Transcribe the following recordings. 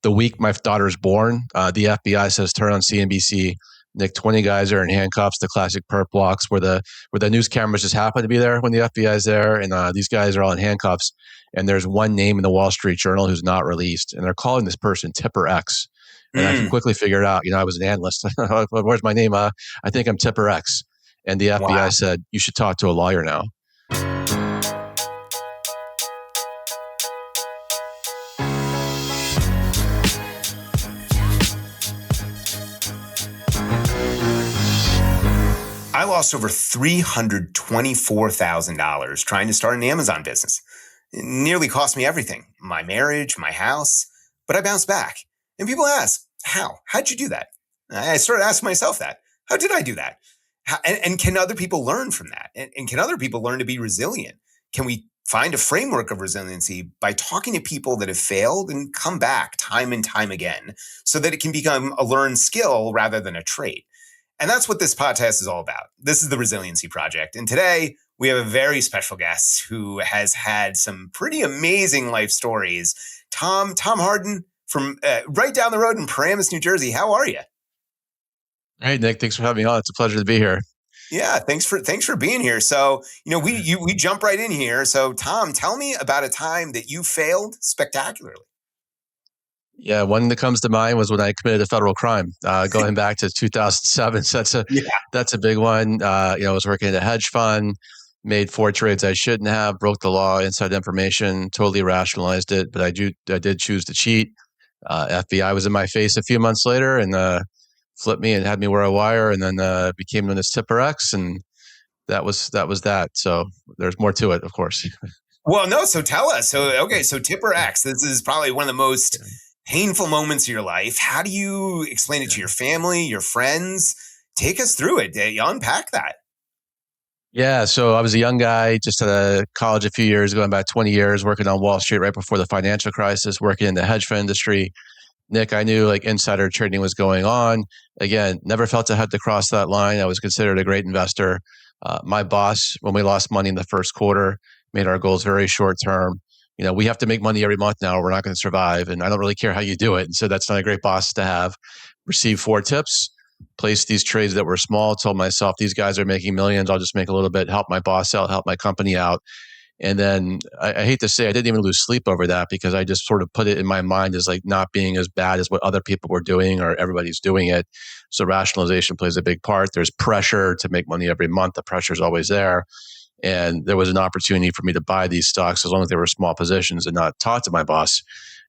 the week my daughter's born, the FBI says turn on CNBC. Nick, 20 guys are in handcuffs, the classic perp walks where the news cameras just happen to be there when the FBI is there. And these guys are all in handcuffs. And there's one name in the Wall Street Journal who's not released. And they're calling this person Tipper X. And I can quickly figure it out. I was an analyst. Where's my name? I think I'm Tipper X. And the FBI said, you should talk to a lawyer now. I lost over $324,000 trying to start an Amazon business. It nearly cost me everything, my marriage, my house, but I bounced back. And people ask, how? How'd you do that? I started asking myself that. How did I do that? And can other people learn from that? And can other people learn to be resilient? Can we find a framework of resiliency by talking to people that have failed and come back time and time again so that it can become a learned skill rather than a trait? And that's what this podcast is all about. This is the Resiliency Project. And today we have a very special guest who has had some pretty amazing life stories. Tom Hardin from right down the road in Paramus, New Jersey. How are you? Hey, Nick, thanks for having me on. It's a pleasure to be here. Yeah, thanks for being here. So, we jump right in here. So, Tom, tell me about a time that you failed spectacularly. Yeah, one that comes to mind was when I committed a federal crime, going back to 2007. So that's a big one. I was working at a hedge fund, made 4 trades I shouldn't have, broke the law, inside information, totally rationalized it. But I did choose to cheat. FBI was in my face a few months later and flipped me and had me wear a wire, and then became known as Tipper X, and that was that. So there's more to it, of course. Well, no. So tell us. So Tipper X. This is probably one of the most painful moments of your life. How do you explain it to your family, your friends? Take us through it. You unpack that. Yeah. So I was a young guy, just out of college a few years, going back 20 years, working on Wall Street right before the financial crisis, working in the hedge fund industry. Nick, I knew insider trading was going on. Again, never felt I had to cross that line. I was considered a great investor. My boss, when we lost money in the first quarter, made our goals very short term. We have to make money every month now. We're not going to survive. And I don't really care how you do it. And so that's not a great boss to have. Received 4 tips, placed these trades that were small, told myself, these guys are making millions. I'll just make a little bit, help my boss out, help my company out. And then I hate to say, I didn't even lose sleep over that because I just sort of put it in my mind as not being as bad as what other people were doing or everybody's doing it. So rationalization plays a big part. There's pressure to make money every month. The pressure is always there. And there was an opportunity for me to buy these stocks as long as they were small positions and not talk to my boss.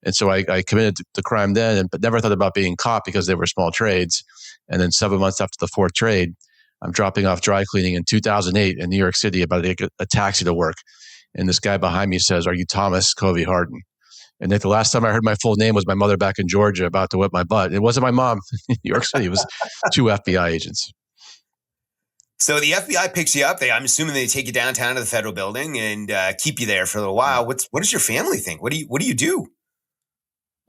And so I committed the crime then, but never thought about being caught because they were small trades. And then 7 months after the 4th trade, I'm dropping off dry cleaning in 2008 in New York City, about to take a taxi to work. And this guy behind me says, "Are you Thomas Covey Hardin?" And Nick, the last time I heard my full name was my mother back in Georgia about to whip my butt. It wasn't my mom in New York City. It was 2 FBI agents. So the FBI picks you up. I'm assuming they take you downtown to the federal building and keep you there for a little while. What does your family think? What do you do?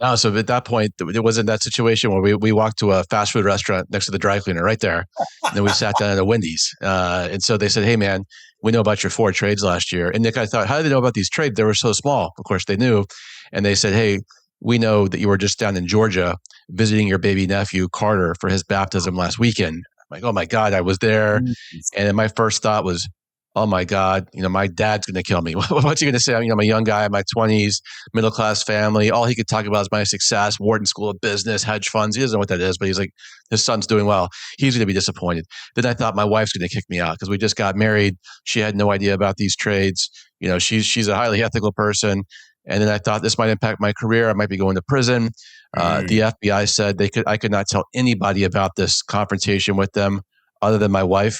No, so at that point, it wasn't that situation where we walked to a fast food restaurant next to the dry cleaner right there. And then we sat down at a Wendy's. And so they said, "Hey, man, we know about your 4 trades last year." And Nick, I thought, how did they know about these trades? They were so small. Of course, they knew. And they said, "Hey, we know that you were just down in Georgia visiting your baby nephew, Carter, for his baptism last weekend." I'm like, oh my God, I was there. And then my first thought was, oh my God, my dad's going to kill me. What's he going to say? I'm a young guy in my 20s, middle-class family. All he could talk about is my success, Wharton School of Business, hedge funds. He doesn't know what that is, but he's like, his son's doing well. He's going to be disappointed. Then I thought my wife's going to kick me out because we just got married. She had no idea about these trades. She's a highly ethical person. And then I thought this might impact my career. I might be going to prison. The FBI said I could not tell anybody about this confrontation with them other than my wife.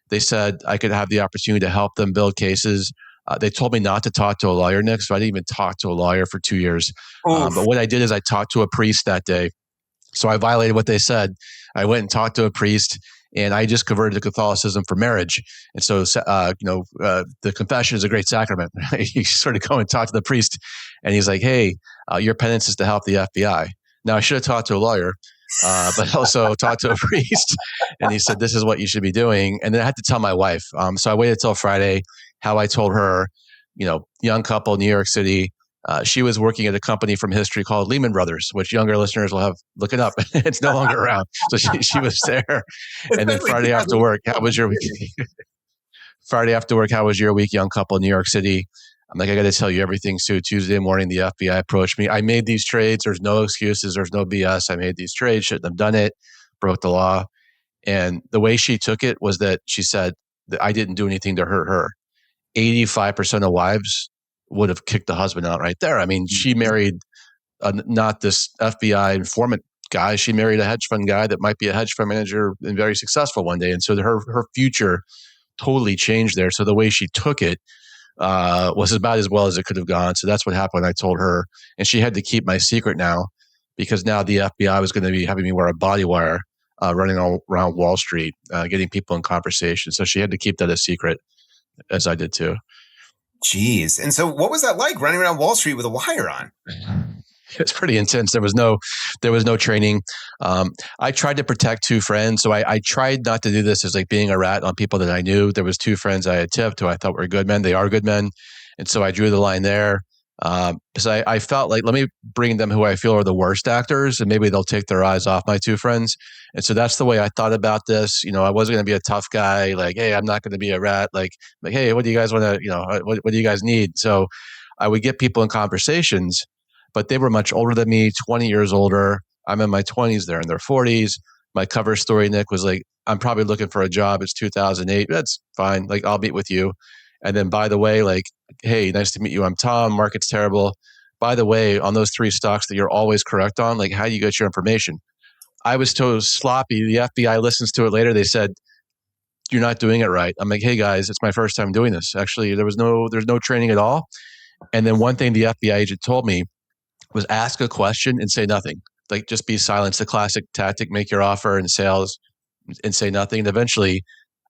They said I could have the opportunity to help them build cases. They told me not to talk to a lawyer, Nick, so I didn't even talk to a lawyer for 2 years. But what I did is I talked to a priest that day. So I violated what they said. I went and talked to a priest, and I just converted to Catholicism for marriage. And so, the confession is a great sacrament. You sort of go and talk to the priest, and he's like, "Hey, your penance is to help the FBI." Now, I should have talked to a lawyer, but also talked to a priest. And he said, "This is what you should be doing." And then I had to tell my wife. So I waited till Friday, how I told her, young couple, New York City, She was working at a company from history called Lehman Brothers, which younger listeners will have look it up. It's no longer around. So she was there. It's And been then like Friday after work, how was your week? Friday after work, how was your week, young couple in New York City? I'm like, I got to tell you everything, Sue. Tuesday morning, the FBI approached me. I made these trades. There's no excuses. There's no BS. I made these trades. Shouldn't have done it. Broke the law. And the way she took it was that she said that I didn't do anything to hurt her. 85% of wives would have kicked the husband out right there. I mean, she married not this FBI informant guy. She married a hedge fund guy that might be a hedge fund manager and very successful one day. And so her future totally changed there. So the way she took it was about as well as it could have gone. So that's what happened. I told her, and she had to keep my secret now because now the FBI was going to be having me wear a body wire running all around Wall Street, getting people in conversation. So she had to keep that a secret, as I did too. Jeez. And so what was that like running around Wall Street with a wire on? It's pretty intense. There was no training. I tried to protect two friends. So I tried not to do this as like being a rat on people that I knew. There was two friends I had tipped who I thought were good men. They are good men. And so I drew the line there. Because I felt like, let me bring them who I feel are the worst actors and maybe they'll take their eyes off my two friends. And so that's the way I thought about this. I wasn't going to be a tough guy. Like, hey, I'm not going to be a rat. Like, hey, what do you guys want to, what do you guys need? So I would get people in conversations, but they were much older than me, 20 years older. I'm in my 20s, they're in their 40s. My cover story, Nick, was like, I'm probably looking for a job. It's 2008. That's fine. Like, I'll meet with you. And then, by the way, like, hey, nice to meet you. I'm Tom. Market's terrible. By the way, on those three stocks that you're always correct on, like, how do you get your information? I was so sloppy. The FBI listens to it later. They said, you're not doing it right. I'm like, hey guys, it's my first time doing this. Actually, there's no training at all. And then one thing the FBI agent told me was ask a question and say nothing. Like, just be silent. It's the classic tactic, make your offer in sales and say nothing. And eventually,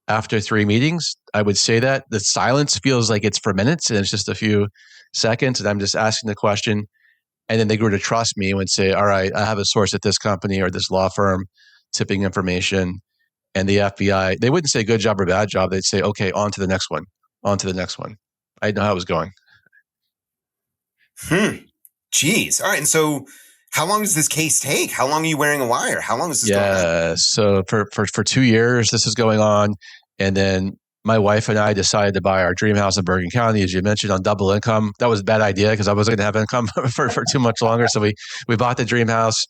after 3 meetings, I would say that the silence feels like it's for minutes and it's just a few seconds. And I'm just asking the question. And then they grew to trust me and would say, all right, I have a source at this company or this law firm, tipping information. And the FBI, they wouldn't say good job or bad job. They'd say, okay, on to the next one, on to the next one. I didn't know how it was going. Jeez. All right. And so how long does this case take? How long are you wearing a wire? How long is this going on? Yeah. So for 2 years, this is going on. And then my wife and I decided to buy our dream house in Bergen County, as you mentioned, on double income. That was a bad idea because I wasn't going to have income for too much longer. So we bought the dream house.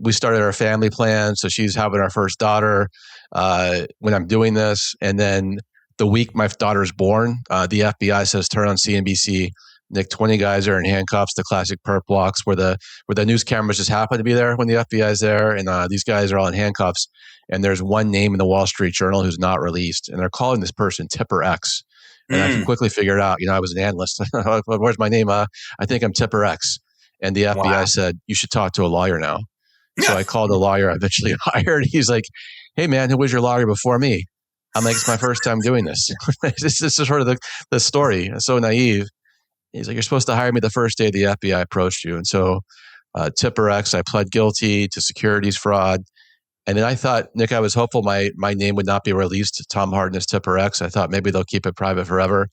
We started our family plan. So she's having our first daughter when I'm doing this. And then the week my daughter's born, the FBI says, turn on CNBC. Nick, 20 guys are in handcuffs, the classic perp walks where the news cameras just happen to be there when the FBI is there. And these guys are all in handcuffs. And there's one name in the Wall Street Journal who's not released. And they're calling this person Tipper X. And I quickly figured out, I was an analyst. Where's my name? I think I'm Tipper X. And the FBI said, you should talk to a lawyer now. So I called a lawyer I eventually hired. He's like, hey, man, who was your lawyer before me? I'm like, it's my first time doing this. This is sort of the story. It's so naive. He's like, you're supposed to hire me the first day the FBI approached you. And so Tipper X, I pled guilty to securities fraud. And then I thought, Nick, I was hopeful my name would not be released. Tom Hardin is Tipper X. I thought maybe they'll keep it private forever.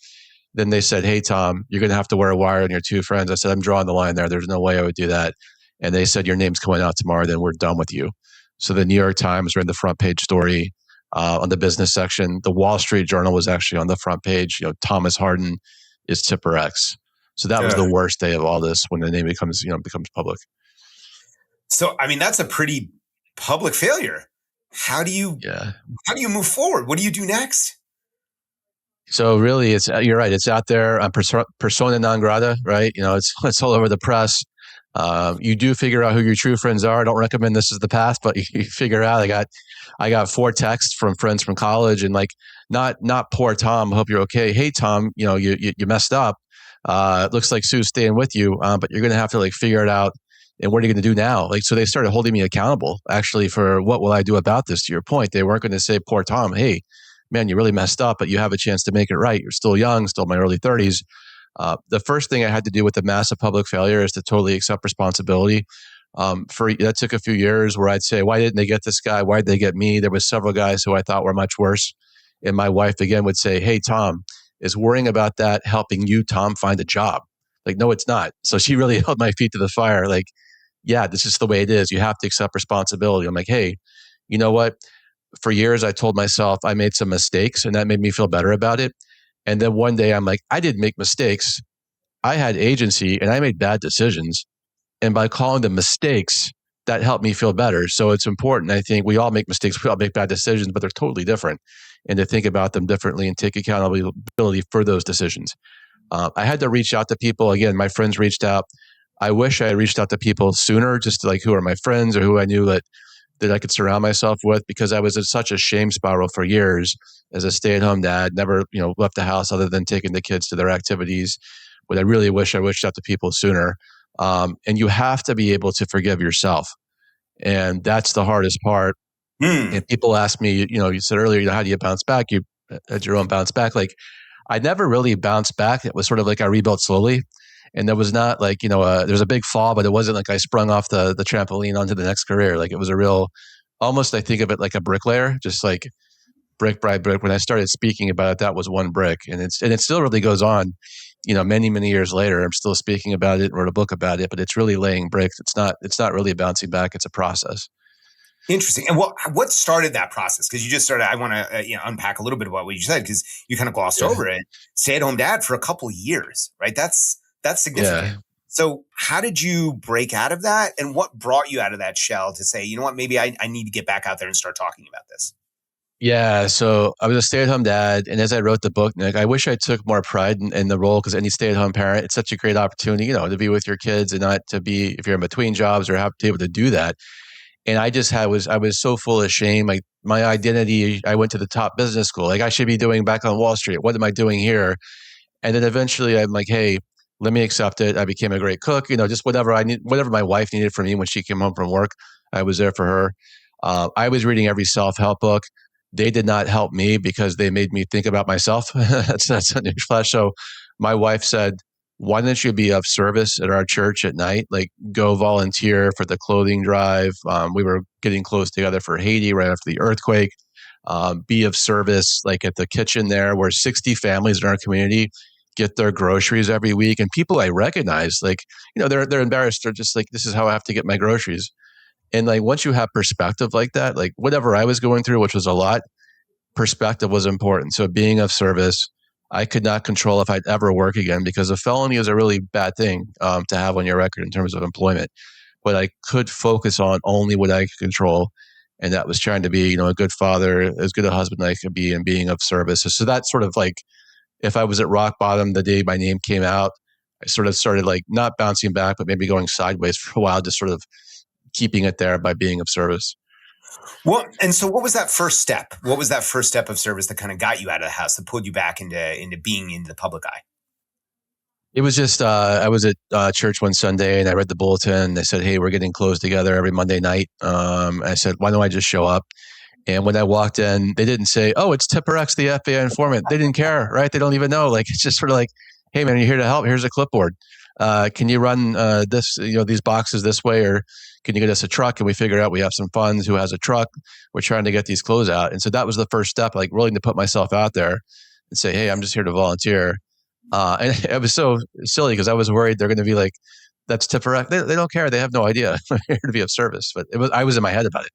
Then they said, hey, Tom, you're going to have to wear a wire on your two friends. I said, I'm drawing the line there. There's no way I would do that. And they said, your name's coming out tomorrow. Then we're done with you. So the New York Times ran the front page story on the business section. The Wall Street Journal was actually on the front page. Thomas Hardin is Tipper X. So that was the worst day of all this when the name becomes public. So, I mean, that's a pretty public failure. How do you move forward? What do you do next? So really, you're right. It's out there. I'm persona non grata, right? It's all over the press. You do figure out who your true friends are. I don't recommend this as the path, but you figure out. I got 4 texts from friends from college, and like not poor Tom. Hope you're okay. Hey Tom, you messed up. It looks like Sue's staying with you, but you're going to have to figure it out. And what are you going to do now? So they started holding me accountable actually for what will I do about this? To your point, they weren't going to say, poor Tom, hey, man, you really messed up, but you have a chance to make it right. You're still young, still in my early 30s. The first thing I had to do with the massive public failure is to totally accept responsibility. That took a few years where I'd say, why didn't they get this guy? Why did they get me? There was several guys who I thought were much worse. And my wife again would say, hey, Tom, is worrying about that helping you, Tom, find a job? Like, no, it's not. So she really held my feet to the fire. Like, yeah, this is the way it is. You have to accept responsibility. I'm like, hey, you know what? For years, I told myself I made some mistakes and that made me feel better about it. And then one day I'm like, I didn't make mistakes. I had agency and I made bad decisions. And by calling them mistakes, that helped me feel better. So it's important. I think we all make mistakes, we all make bad decisions, but they're totally different. And to think about them differently and take accountability for those decisions. I had to reach out to people. Again, my friends reached out. I wish I had reached out to people sooner, just like who are my friends or who I knew that I could surround myself with, because I was in such a shame spiral for years as a stay-at-home dad, never, left the house other than taking the kids to their activities. But I really wish I reached out to people sooner. And you have to be able to forgive yourself. And that's the hardest part. Hmm. And people ask me, you said earlier, how do you bounce back? You had your own bounce back. Like, I never really bounced back. It was sort of like I rebuilt slowly. And there was not like, there's a big fall, but it wasn't like I sprung off the trampoline onto the next career. Like, it was a real, almost I think of it like a bricklayer, just like brick by brick. When I started speaking about it, that was one brick. And it still really goes on, many, many years later. I'm still speaking about it, wrote a book about it, but it's really laying bricks. It's not really bouncing back. It's a process. Interesting. And what started that process? Because you just started. I want to unpack a little bit about what you said, because you kind of glossed Yeah. over it. Stay at home dad for a couple of years, right? That's significant. Yeah. So how did you break out of that, and what brought you out of that shell to say, you know what, maybe I need to get back out there and start talking about this? Yeah, so I was a stay-at-home dad, and as I wrote the book, Nick, I wish I took more pride in the role, because any stay-at-home parent, it's such a great opportunity, to be with your kids and not to be, if you're in between jobs, or have to be able to do that. And I was so full of shame. Like, my identity, I went to the top business school. Like, I should be doing back on Wall Street. What am I doing here? And then eventually I'm like, hey, let me accept it. I became a great cook, just whatever I need, whatever my wife needed from me when she came home from work, I was there for her. I was reading every self-help book. They did not help me because they made me think about myself. that's a newsflash. So my wife said, why don't you be of service at our church at night? Like, go volunteer for the clothing drive. We were getting close together for Haiti right after the earthquake. Be of service, like at the kitchen there, where 60 families in our community get their groceries every week. And people I recognize, like, they're embarrassed. They're just like, this is how I have to get my groceries. And like, once you have perspective like that, like whatever I was going through, which was a lot, perspective was important. So being of service, I could not control if I'd ever work again, because a felony is a really bad thing to have on your record in terms of employment. But I could focus on only what I could control. And that was trying to be, a good father, as good a husband I could be, and being of service. So that's sort of like, if I was at rock bottom the day my name came out, I sort of started like not bouncing back, but maybe going sideways for a while, just sort of keeping it there by being of service. Well, and so what was that first step? What was that first step of service that kind of got you out of the house, that pulled you back into being into the public eye? It was just, I was at church one Sunday and I read the bulletin. They said, hey, we're getting closed together every Monday night. I said, why don't I just show up? And when I walked in, they didn't say, oh, it's Tipper X, the FBI informant. They didn't care, right? They don't even know. Like, it's just sort of like, hey, man, you're here to help. Here's a clipboard. Can you run this, these boxes this way? Or can you get us a truck? And we figure out we have some funds. Who has a truck? We're trying to get these clothes out. And so that was the first step, like willing to put myself out there and say, hey, I'm just here to volunteer. And it was so silly because I was worried they're going to be like, that's Tipper X. They don't care. They have no idea. I'm here to be of service. But I was in my head about it.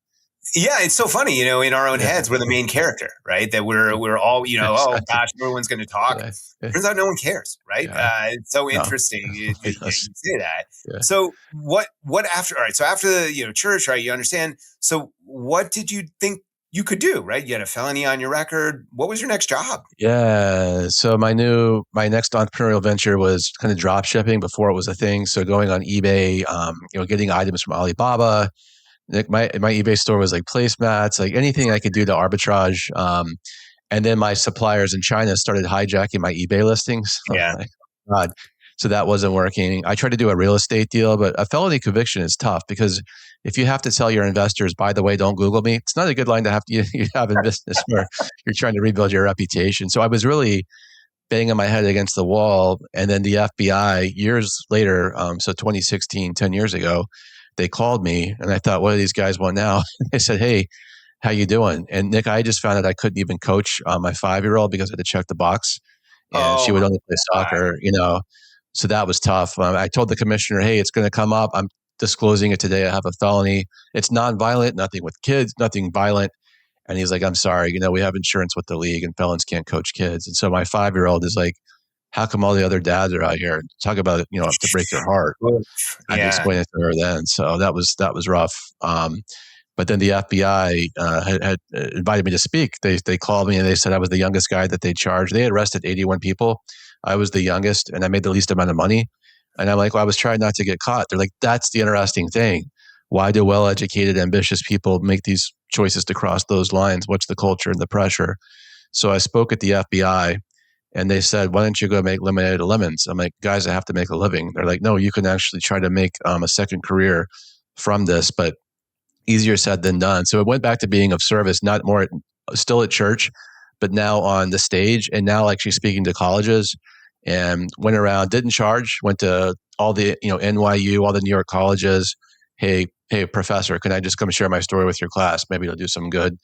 Yeah, it's so funny, in our own heads, we're the main character, right? That we're all, oh Exactly. gosh, everyone's going to talk. Yeah. Turns out no one cares, right? Yeah. It's so No. interesting you Yes. say that. Yeah. So what after? All right, so after the church, right? You understand. So what did you think you could do? Right? You had a felony on your record. What was your next job? Yeah. So my next entrepreneurial venture was kind of drop shipping before it was a thing. So going on eBay, getting items from Alibaba. Like my eBay store was like placemats, like anything I could do to arbitrage. And then my suppliers in China started hijacking my eBay listings. Yeah. Like, God. So that wasn't working. I tried to do a real estate deal, but a felony conviction is tough because if you have to tell your investors, by the way, don't Google me, it's not a good line to have to you have in business where you're trying to rebuild your reputation. So I was really banging my head against the wall. And then the FBI years later, so 2016, 10 years ago, they called me and I thought, what do these guys want now? They said, hey, how you doing? And Nick, I just found out I couldn't even coach my 5-year-old because I had to check the box and she Oh would my only play God. soccer, So that was tough. I told the commissioner, hey, it's going to come up. I'm disclosing it today. I have a felony. It's non-violent, nothing with kids, nothing violent. And he's like, I'm sorry, we have insurance with the league and felons can't coach kids. And so my 5-year-old is like, how come all the other dads are out here? Talk about, to break your heart. I had to Yeah. explain it to her then. So that was rough. But then the FBI had invited me to speak. They called me and they said I was the youngest guy that they charged. They had arrested 81 people. I was the youngest and I made the least amount of money. And I'm like, well, I was trying not to get caught. They're like, that's the interesting thing. Why do well-educated, ambitious people make these choices to cross those lines? What's the culture and the pressure? So I spoke at the FBI and they said, why don't you go make lemonade of lemons? I'm like, guys, I have to make a living. They're like, no, you can actually try to make a second career from this, but easier said than done. So it went back to being of service, not more still at church, but now on the stage and now actually speaking to colleges, and went around, didn't charge, went to all the, NYU, all the New York colleges. Hey, professor, can I just come share my story with your class? Maybe it'll do some good.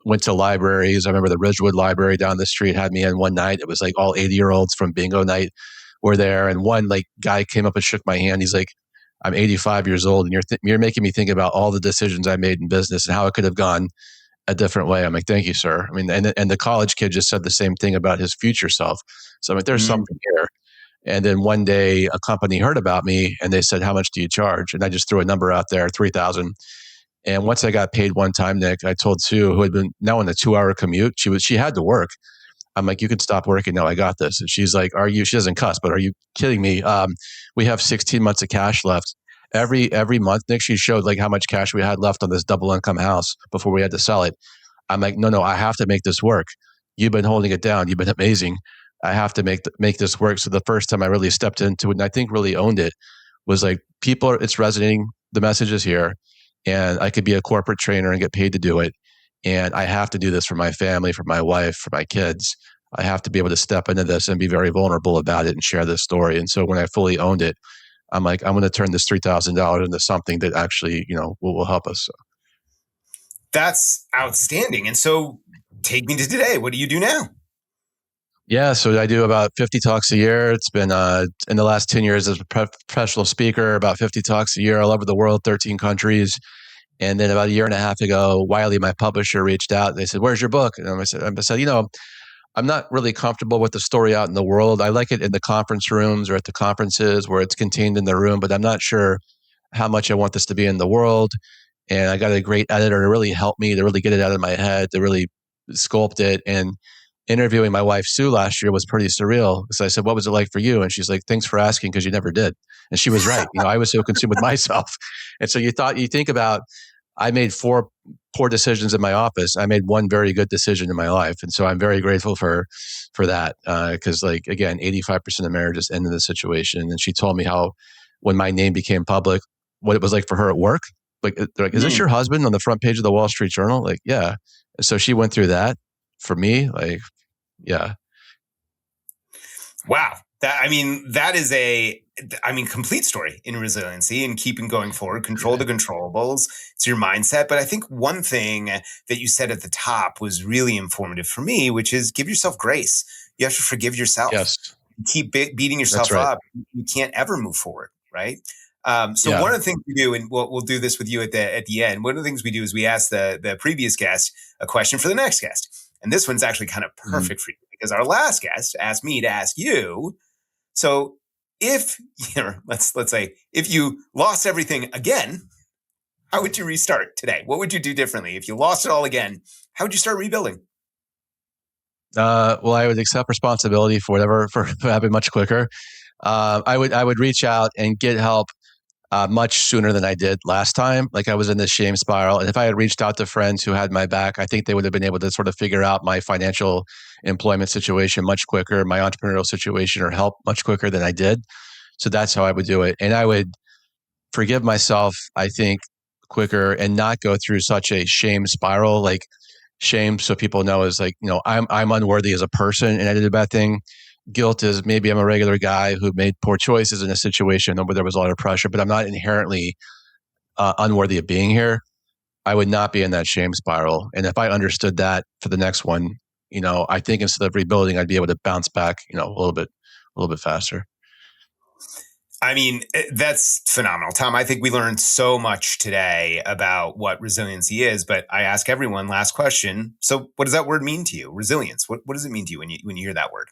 Went to libraries. I remember the Ridgewood Library down the street had me in one night. It was like all 80-year-olds from bingo night were there. And one like guy came up and shook my hand. He's like, I'm 85 years old and you're making me think about all the decisions I made in business and how it could have gone a different way. I'm like, thank you, sir. I mean, and the college kid just said the same thing about his future self. So I'm like, there's something here. And then one day a company heard about me and they said, how much do you charge? And I just threw a number out there, 3,000. And once I got paid one time, Nick, I told Sue, who had been now on a 2-hour commute, she had to work. I'm like, you can stop working now. I got this. And she's like, she doesn't cuss, but are you kidding me? We have 16 months of cash left. Every month, Nick, she showed like how much cash we had left on this double income house before we had to sell it. I'm like, no, I have to make this work. You've been holding it down. You've been amazing. I have to make this work. So the first time I really stepped into it and I think really owned it was like it's resonating. The message is here and I could be a corporate trainer and get paid to do it. And I have to do this for my family, for my wife, for my kids. I have to be able to step into this and be very vulnerable about it and share this story. And so when I fully owned it, I'm like, I'm going to turn this $3,000 into something that actually, will help us. That's outstanding. And so take me to today. What do you do now? Yeah, so I do about 50 talks a year. It's been in the last 10 years as a professional speaker, about 50 talks a year all over the world, 13 countries. And then about a year and a half ago, Wiley, my publisher, reached out. They said, "Where's your book?" And I said, I'm not really comfortable with the story out in the world. I like it in the conference rooms or at the conferences where it's contained in the room, but I'm not sure how much I want this to be in the world. And I got a great editor to really help me to really get it out of my head, to really sculpt it. And interviewing my wife, Sue, last year was pretty surreal. So I said, what was it like for you? And she's like, thanks for asking because you never did. And she was right. I was so consumed with myself. And so you think about, I made 4 poor decisions in my office. I made one very good decision in my life. And so I'm very grateful for that. Because again, 85% of marriages end in this situation. And she told me how when my name became public, what it was like for her at work. Like, is this your husband on the front page of the Wall Street Journal? Like, yeah. So she went through that for me. Like, yeah. Wow. That is complete story in resiliency and keeping going forward, control the controllables. It's your mindset. But I think one thing that you said at the top was really informative for me, which is give yourself grace. You have to forgive yourself. Yes. You keep beating yourself up. You can't ever move forward. Right. One of the things we do, and we'll do this with you at the end. One of the things we do is we ask the previous guest a question for the next guest. And this one's actually kind of perfect for you because our last guest asked me to ask you. So if let's say if you lost everything again, how would you restart today? What would you do differently if you lost it all again? How would you start rebuilding? Well, I would accept responsibility for whatever for happening much quicker. I would reach out and get help much sooner than I did last time. Like I was in this shame spiral. And if I had reached out to friends who had my back, I think they would have been able to sort of figure out my financial employment situation much quicker, my entrepreneurial situation or help much quicker than I did. So that's how I would do it. And I would forgive myself, I think, quicker and not go through such a shame spiral. Like shame, so people know, is like, I'm unworthy as a person and I did a bad thing. Guilt is maybe I'm a regular guy who made poor choices in a situation where there was a lot of pressure, but I'm not inherently unworthy of being here. I would not be in that shame spiral. And if I understood that for the next one, I think instead of rebuilding, I'd be able to bounce back, a little bit faster. I mean, that's phenomenal. Tom, I think we learned so much today about what resiliency is, but I ask everyone last question. So what does that word mean to you? Resilience. What does it mean to you when you hear that word?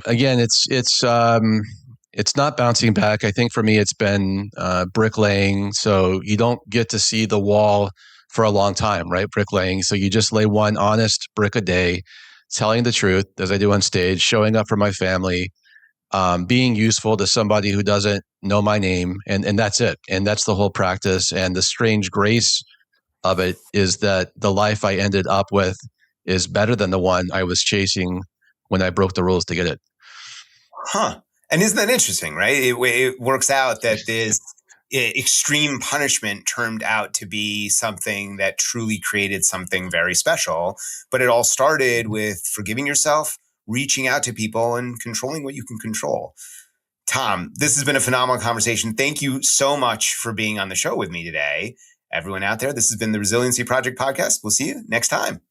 Again, it's not bouncing back. I think for me, it's been bricklaying. So you don't get to see the wall for a long time, right? Bricklaying. So you just lay one honest brick a day, telling the truth as I do on stage, showing up for my family, being useful to somebody who doesn't know my name, and that's it. And that's the whole practice. And the strange grace of it is that the life I ended up with is better than the one I was chasing when I broke the rules to get it. Huh. And isn't that interesting, right? It works out that this extreme punishment turned out to be something that truly created something very special. But it all started with forgiving yourself, reaching out to people, and controlling what you can control. Tom, this has been a phenomenal conversation. Thank you so much for being on the show with me today. Everyone out there, this has been the Resiliency Project podcast. We'll see you next time.